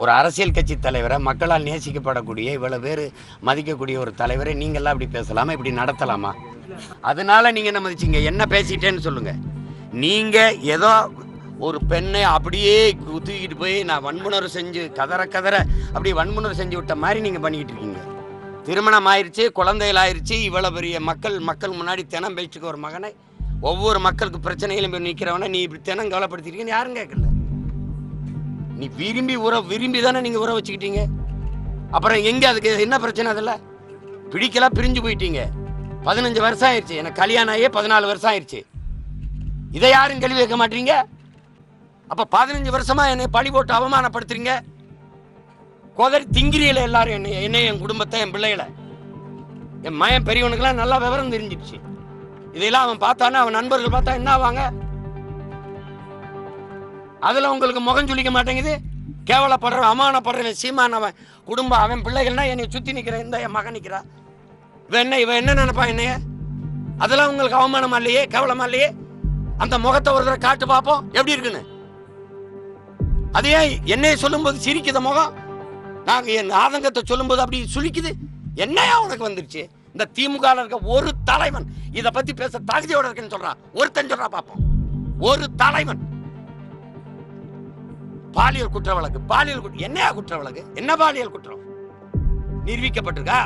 ஒரு அரசியல் கட்சி தலைவரை, மக்களால் நேசிக்கப்படக்கூடிய இவ்வளவு பேர் மதிக்கக்கூடிய ஒரு தலைவரை நீங்கள்லாம் இப்படி பேசலாமா, இப்படி நடத்தலாமா? அதனால நீங்க என்ன மதிச்சிங்க? என்ன பேசிட்டேன்னு சொல்லுங்க. நீங்க ஏதோ ஒரு பெண்ணை அப்படியே தூக்கிட்டு போய் நான் வன்முணர்வு செஞ்சு கதற அப்படியே வன்முணர்வு செஞ்சு விட்ட மாதிரி நீங்க பண்ணிக்கிட்டு இருக்கீங்க. திருமணம் ஆயிடுச்சு, குழந்தைகள் ஆயிடுச்சு, இவ்வளவு பெரிய மக்கள் முன்னாடி தினம் பேச்சுக்க ஒரு மகனை, ஒவ்வொரு மக்களுக்கு பிரச்சனைகளும் நிற்கிறவனை நீ இப்படி தினம் கவலைப்படுத்திருக்கீங்கன்னு யாரும் கேட்கல. நீ விரும்பி தானே நீங்க உறவு வச்சுக்கிட்டீங்க. அப்புறம் எங்க அதுக்கு என்ன பிரச்சனை? அதில் பிடிக்கல, பிரிஞ்சு போயிட்டீங்க. 15 வருஷம் ஆயிடுச்சு, எனக்கு கல்யாணம் ஆகியே 14 வருஷம் ஆயிடுச்சு. இதை யாரும் கேள்வி வைக்க மாட்டீங்க. அப்ப 15 வருஷமா என்னை பழி போட்டு அவமானப்படுத்துறீங்க. கோதரி திங்கிரியில எல்லாரும் என்னை என் குடும்பத்தை, என் பிள்ளைகளை, என் மயன் பெரியவனுக்கெல்லாம் நல்லா விவரம் தெரிஞ்சிடுச்சு. இதெல்லாம் அவன் பார்த்தானே, அவன் நண்பர்கள் பார்த்தா என்ன ஆவாங்க? அதுல உங்களுக்கு முகம் சொல்லிக்க மாட்டேங்குது. கேவலப்படுற, அவமானப்படுறவன் சீமான், அவன் குடும்பம், அவன் பிள்ளைகள்னா என்னை சுத்தி நிக்கிற இந்த என் மகன் நிக்கிறா, இவன் என்ன நினைப்பா என்னைய? அதெல்லாம் உங்களுக்கு அவமானமா இல்லையே, கேவலமா இல்லையே? அந்த முகத்தை ஒரு தடவை காட்டு பார்ப்போம் எப்படி இருக்குன்னு. அதே என்னைய சொல்லும் போது சிரிக்குத முகம், நாங்க என் ஆதங்கத்தை சொல்லும் போது அப்படி சுழிக்குது. என்னையா உனக்கு வந்துருச்சு? இந்த திமுக இருக்க ஒரு தலைவன் இதை பத்தி பேச தகுதியோட இருக்குன்னு சொல்றான். ஒருத்தன் சொல்றா பார்ப்போம். ஒரு தலைவன் பாலியல் குற்ற வழக்கு, என்னையா குற்ற வழக்கு? என்ன பாலியல் குற்றம் நிரூபிக்கப்பட்டிருக்கா?